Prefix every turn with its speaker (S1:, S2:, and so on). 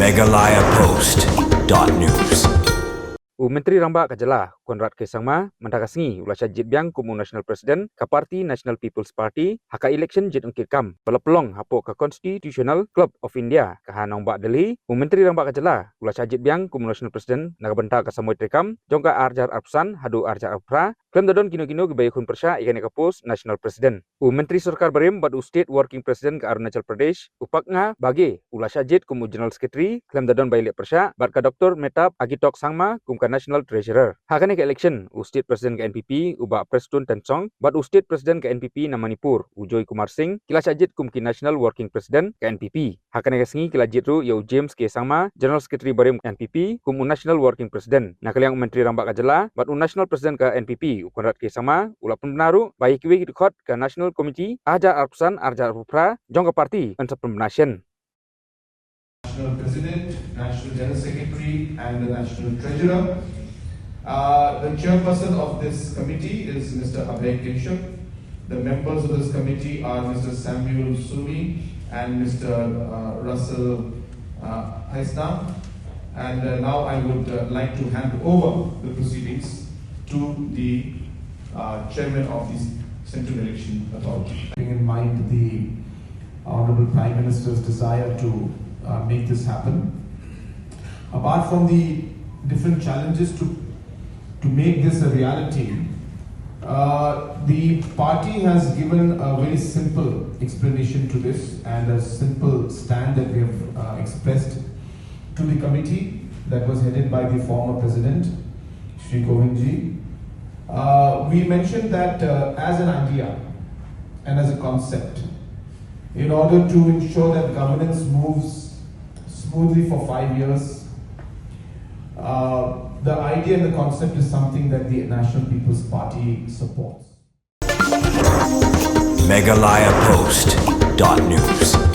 S1: MeghalayaPostNEWS.
S2: Mentri rangbah jylla Conrad K Sangma mentaka sngi ulah jied biang kumu National Presdient ka parti National People's Party haka eleksyon jied nongkitkam bala pelong hapo ka Constitutional Club of India ka Nongbah Delhi. Mentri rangbah jylla ulah jied biang kumu National Presdient nagabenta ka samoy trekam jongka arjar arpsan hadu arjar apra klem dadon kino-kino gebayakun persya ikan ka post National Presdient. Mentri Sarkar Barim badu State Working President ka Arunachal Pradesh upaknga bagi ulah jied kumu General Secretary klem dadon bailek persya bat ka Dr. Metap Agitok Sangma kum ka National Treasurer. Hakane ke election State President ke NPP uba Preston Tensong bat State President ke NPP na Manipur Ujoy Kumar Singh kila sajid kum ki National Working President ke NPP. Hakane ke sngi kila jitru yau James K Sangma General Secretary Barim NPP kum National Working President. Nakaliang Menteri rangbah jylla bat National President ke NPP Conrad K Sangma ulah pembenaru bayi kiwi dikot ke National Committee ajar arpsan arjar upra jong ke parti entrepreneurship.
S3: National President, National General Secretary and the National Treasurer. The chairperson of this committee is Mr. Abhay Keshav. The members of this committee are Mr. Samuel Sumi and Mr. Russell Haisnam. And now I would like to hand over the proceedings to the chairman of the Central Election Authority.
S4: Bearing in mind the Honorable Prime Minister's desire to make this happen. Apart from the different challenges to make this a reality, the party has given a very simple explanation to this and a simple stand that we have expressed to the committee that was headed by the former president, Shri Govindji. We mentioned that as an idea and as a concept, in order to ensure that governance moves smoothly for 5 years, the idea and the concept is something that the National People's Party supports.
S1: MeghalayaPost.News.